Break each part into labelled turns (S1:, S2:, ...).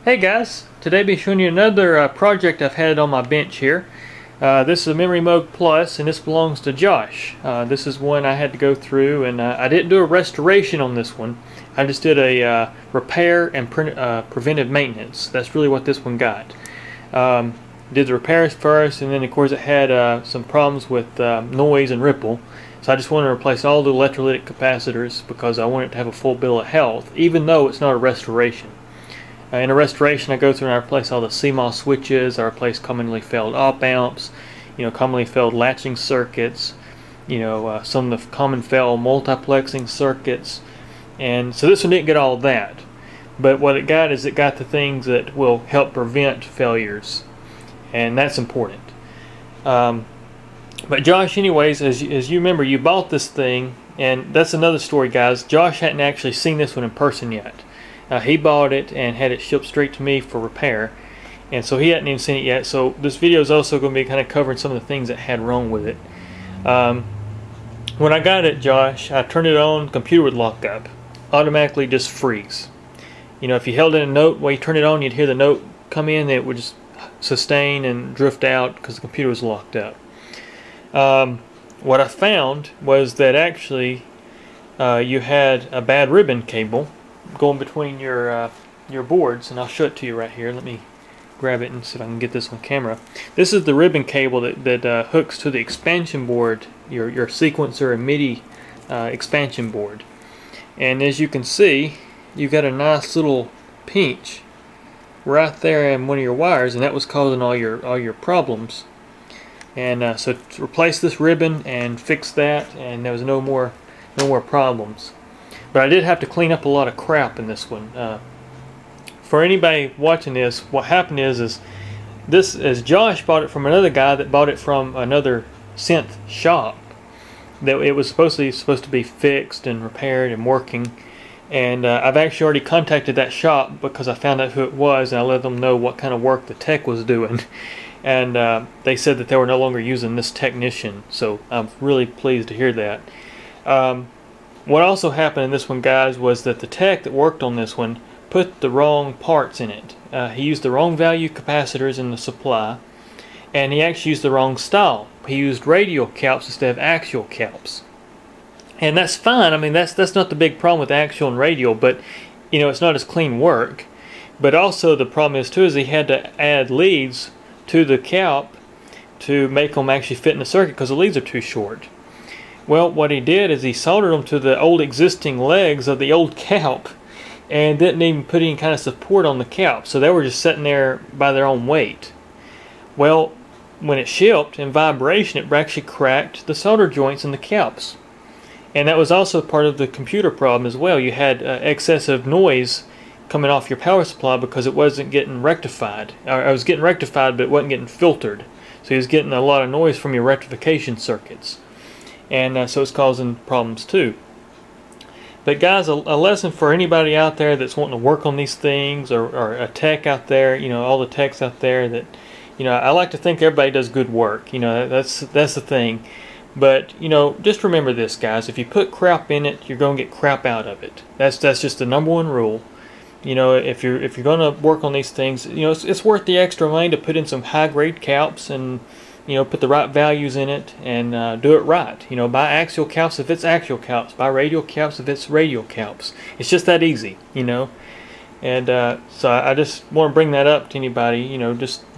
S1: Hey guys, today I'll be showing you another project I've had on my bench here. This is a Memorymoog Plus, and this belongs to Josh. This is one I had to go through, and I didn't do a restoration on this one. I just did a repair and preventive maintenance. That's really what this one got. Did the repairs first, and then of course it had some problems with noise and ripple. So I just wanted to replace all the electrolytic capacitors because I wanted to have a full bill of health, even though it's not a restoration. In a restoration, I go through and I replace all the CMOS switches. I replace commonly failed op amps, commonly failed latching circuits, some of the common failed multiplexing circuits. And so this one didn't get all of that. But what it got is it got the things that will help prevent failures. And that's important. But Josh, anyways, as you remember, you bought this thing. And that's another story, guys. Josh hadn't actually seen this one in person yet. He bought it and had it shipped straight to me for repair, and so he hadn't even seen it yet. So this video is also going to be kind of covering some of the things that had wrong with it. When I got it, Josh, I turned it on, the computer would lock up, automatically just freeze. If you held in a note while you turned it on, you'd hear the note come in, it would just sustain and drift out because the computer was locked up. What I found was that actually you had a bad ribbon cable going between your boards, and I'll show it to you right here. Let me grab it and see if I can get this on camera. This is the ribbon cable that hooks to the expansion board, your sequencer and MIDI expansion board. And as you can see, you've got a nice little pinch right there in one of your wires, and that was causing all your problems. And so to replace this ribbon and fix that, and there was no more problems. But I did have to clean up a lot of crap in this one. For anybody watching this, what happened is this, as Josh bought it from another guy that bought it from another synth shop, that it was supposed to be fixed and repaired and working. And I've actually already contacted that shop because I found out who it was, and I let them know what kind of work the tech was doing. And they said that they were no longer using this technician, so I'm really pleased to hear that. What also happened in this one, guys, was that the tech that worked on this one put the wrong parts in it. He used the wrong value capacitors in the supply, and he actually used the wrong style. He used radial caps instead of axial caps. And that's fine. I mean, that's not the big problem with axial and radial, but it's not as clean work. But also the problem is he had to add leads to the cap to make them actually fit in the circuit because the leads are too short. Well, what he did is he soldered them to the old existing legs of the old cap and didn't even put any kind of support on the cap. So they were just sitting there by their own weight. Well, when it shipped in vibration, it actually cracked the solder joints in the caps. And that was also part of the computer problem as well. You had excessive noise coming off your power supply because it wasn't getting rectified. It was getting rectified, but it wasn't getting filtered. So he was getting a lot of noise from your rectification circuits. And so it's causing problems too. But guys, a lesson for anybody out there that's wanting to work on these things, or a tech out there, all the techs out there that, I like to think everybody does good work. That's the thing. But just remember this, guys. If you put crap in it, you're going to get crap out of it. That's just the number one rule. If you're going to work on these things, it's worth the extra money to put in some high grade caps and put the right values in it and do it right. Buy axial caps if it's axial caps. Buy radial caps if it's radial caps. It's just that easy, And so I just want to bring that up to anybody.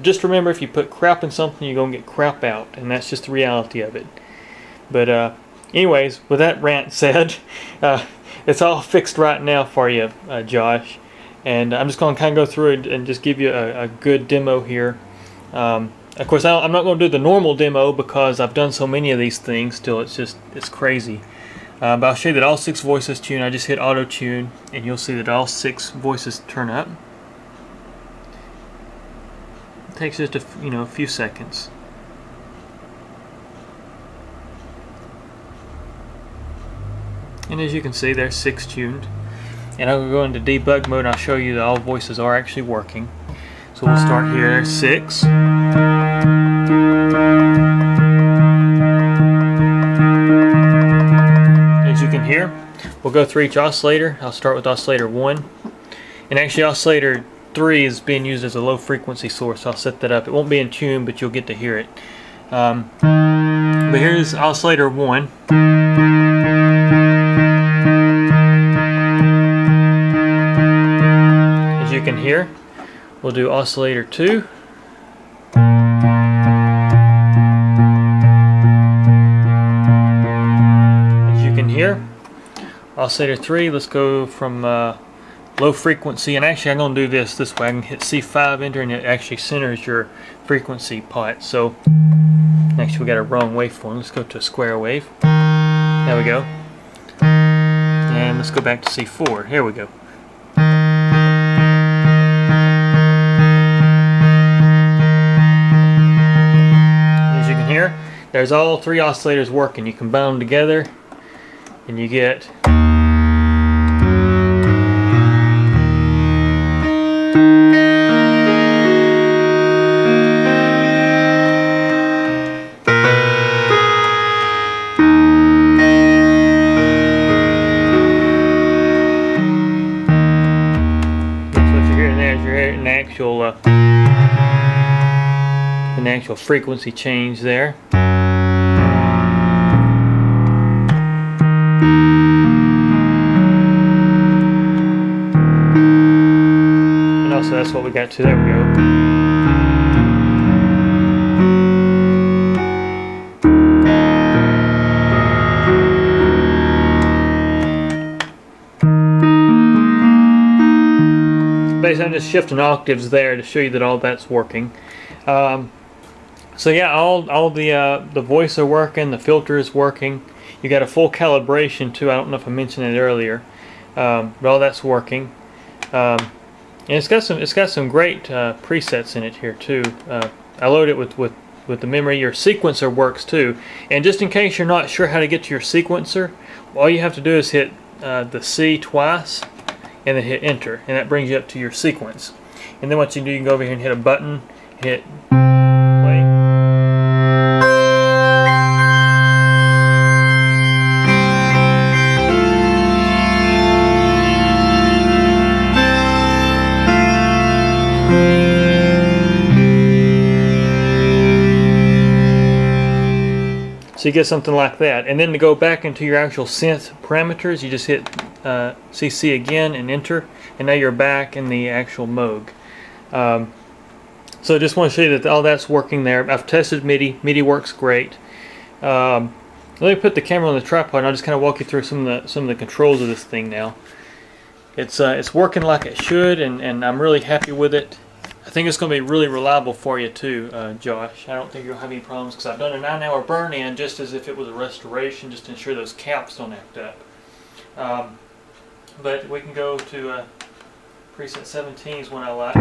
S1: Just remember, if you put crap in something, you're going to get crap out. And that's just the reality of it. But anyways, with that rant said, it's all fixed right now for you, Josh. And I'm just going to kind of go through it and just give you a good demo here. Of course, I'm not going to do the normal demo because I've done so many of these things till it's crazy. But I'll show you that all 6 voices tune. I just hit auto tune, and you'll see that all 6 voices turn up. It takes just a few seconds. And as you can see, there's 6 tuned. And I'll go into debug mode and I'll show you that all voices are actually working. So we'll start here. There's 6. As you can hear, we'll go through each oscillator. I'll start with oscillator 1. And actually oscillator 3 is being used as a low frequency source. I'll set that up. It won't be in tune, but you'll get to hear it. But here's oscillator 1. As you can hear, we'll do oscillator 2. As you can hear, oscillator 3. Let's go from low frequency, and actually I'm going to do this way. I can hit C5 enter, and it actually centers your frequency pot. So actually we got a wrong waveform. Let's go to a square wave. There we go. And let's go back to C4. Here we go. As you can hear, there's all 3 oscillators working. You combine them together and you get an actual frequency change there. And also that's what we got to. There we go. Basically, I'm just shifting octaves there to show you that all that's working. So yeah, all the voice are working, the filter is working. You got a full calibration too. I don't know if I mentioned it earlier, but all that's working. And it's got some great presets in it here too. I load it with the memory. Your sequencer works too. And just in case you're not sure how to get to your sequencer, all you have to do is hit the C twice, and then hit enter, and that brings you up to your sequence. And then what you do, you can go over here and hit a button, hit play. So you get something like that. And then to go back into your actual synth parameters, you just hit CC again and enter, and now you're back in the actual Moog. So I just want to show you that all that's working there. I've tested MIDI. MIDI works great. Let me put the camera on the tripod, and I'll just kind of walk you through some of the controls of this thing now. It's working like it should, and I'm really happy with it. I think it's going to be really reliable for you too, Josh. I don't think you'll have any problems, because I've done a 9-hour burn-in just as if it was a restoration, just to ensure those caps don't act up. But we can go to preset 17 is one I like.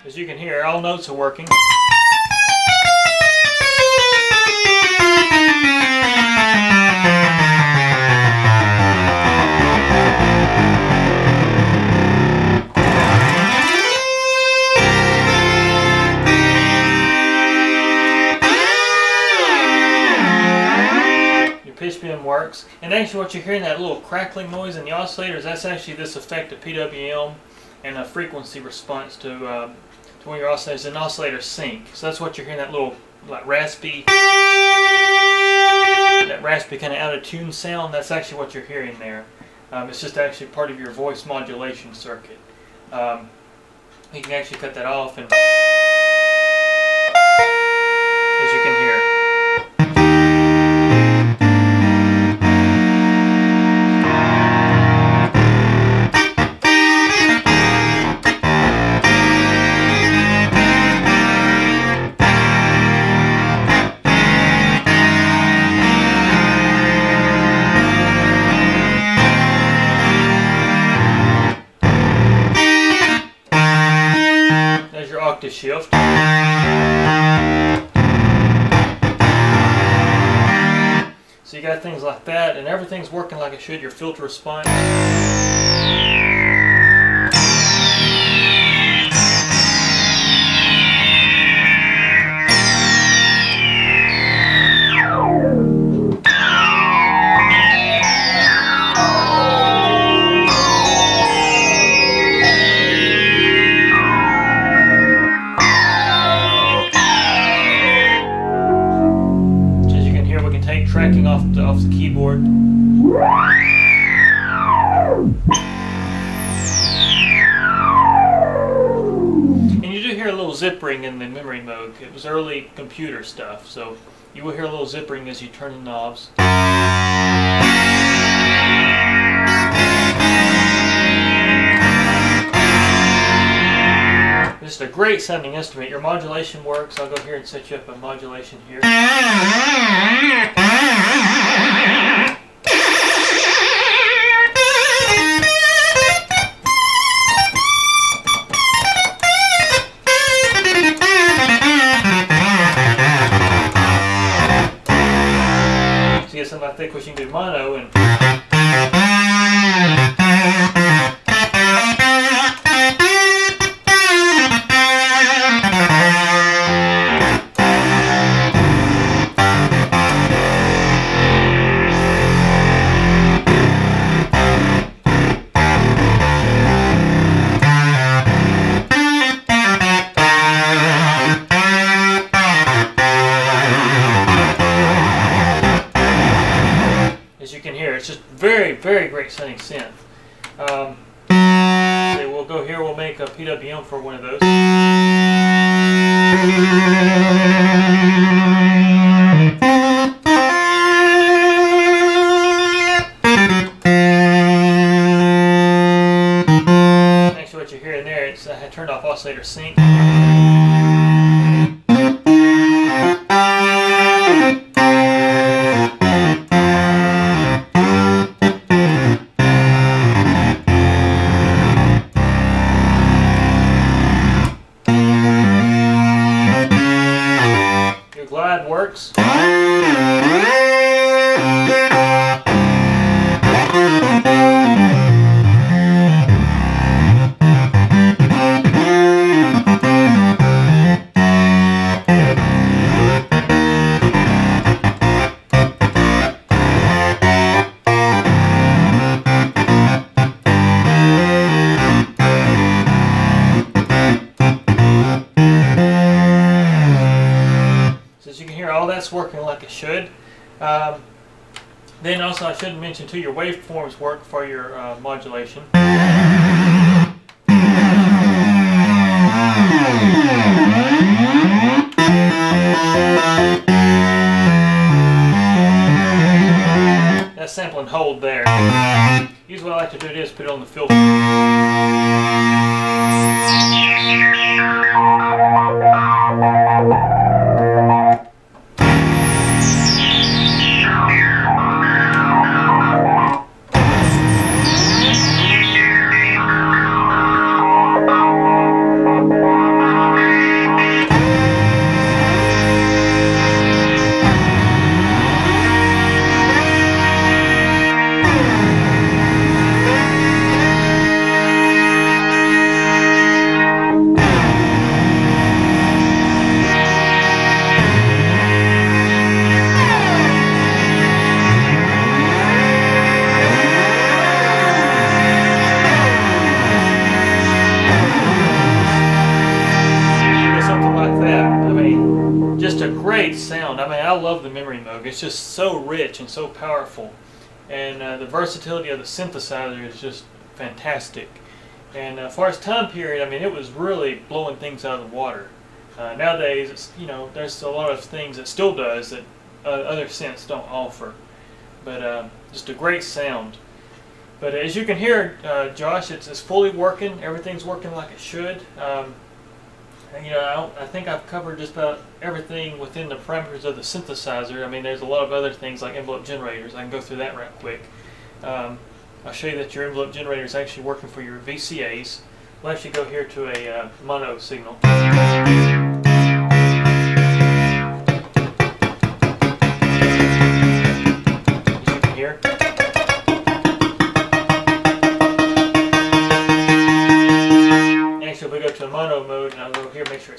S1: As you can hear, all notes are working. Pitch bend works, and actually what you're hearing, that little crackling noise in the oscillators, that's actually this effect of PWM and a frequency response to when your oscillators and oscillator sync. So that's what you're hearing, that little like raspy kind of out of tune sound. That's actually what you're hearing there. It's just actually part of your voice modulation circuit. You can actually cut that off, and as you can hear. There's your octave shift. So you got things like that, and everything's working like it should. Your filter response. Tracking off the keyboard. And you do hear a little zippering in the Memorymoog. It was early computer stuff, so you will hear a little zippering as you turn the knobs. This is a great sounding instrument. Your modulation works. I'll go here and set you up a modulation here. So you get something like that, of course you can do mono and it's just very, very great sounding synth. So we'll go here, we'll make a PWM for one of those. Actually what you're hearing there, it's I turned off oscillator sync. Glide works. All that's working like it should. Then also I should mention too, your waveforms work for your modulation. That's sample and hold there. Usually what I like to do is put it on the filter. Just a great sound. I mean, I love the Memorymoog. It's just so rich and so powerful, and the versatility of the synthesizer is just fantastic. And as far as time period, I mean, it was really blowing things out of the water. Nowadays, it's, you know, there's a lot of things it still does that other synths don't offer, but just a great sound. But as you can hear, Josh, it's fully working. Everything's working like it should. You know, I think I've covered just about everything within the parameters of the synthesizer. I mean, there's a lot of other things like envelope generators. I can go through that right quick. I'll show you that your envelope generator is actually working for your VCAs. We'll actually go here to a mono signal.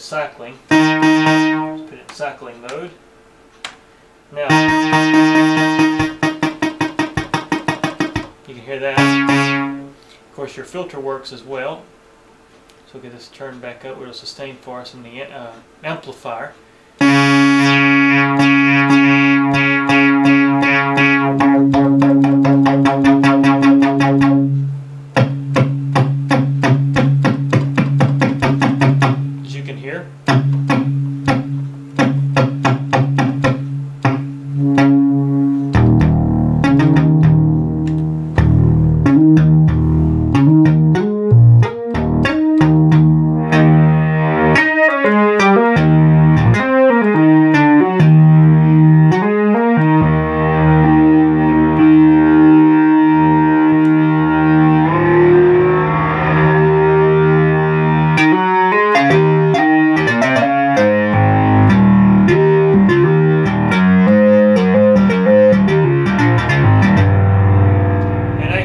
S1: cycling. Let's put it in cycling mode. Now, you can hear that. Of course, your filter works as well. So we'll get this turned back up. It'll sustain for us in the amplifier. As you can hear.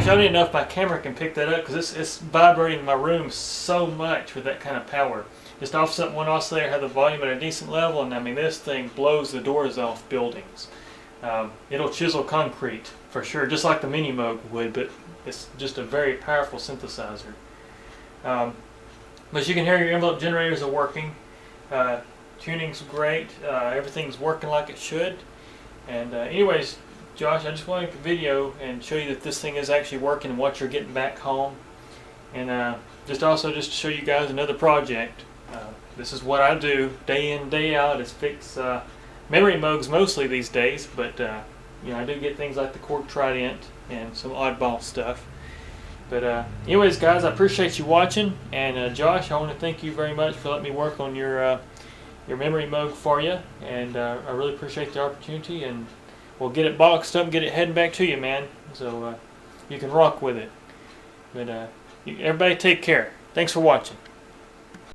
S1: I don't even know if my camera can pick that up because it's vibrating my room so much with that kind of power. Just offset one oscillator, have the volume at a decent level, and I mean this thing blows the doors off buildings. It'll chisel concrete for sure, just like the Memorymoog would, but it's just a very powerful synthesizer. But you can hear your envelope generators are working. Tuning's great. Everything's working like it should. And anyways, Josh, I just wanted to video and show you that this thing is actually working and what you're getting back home. And just to show you guys another project. This is what I do day in, day out, is fix Memorymoogs mostly these days, but you know, I do get things like the Cork Trident and some oddball stuff. But anyways, guys, I appreciate you watching, and Josh, I want to thank you very much for letting me work on your Memorymoog for you, and I really appreciate the opportunity, and we'll get it boxed up and get it heading back to you, man, so you can rock with it. But everybody take care. Thanks for watching.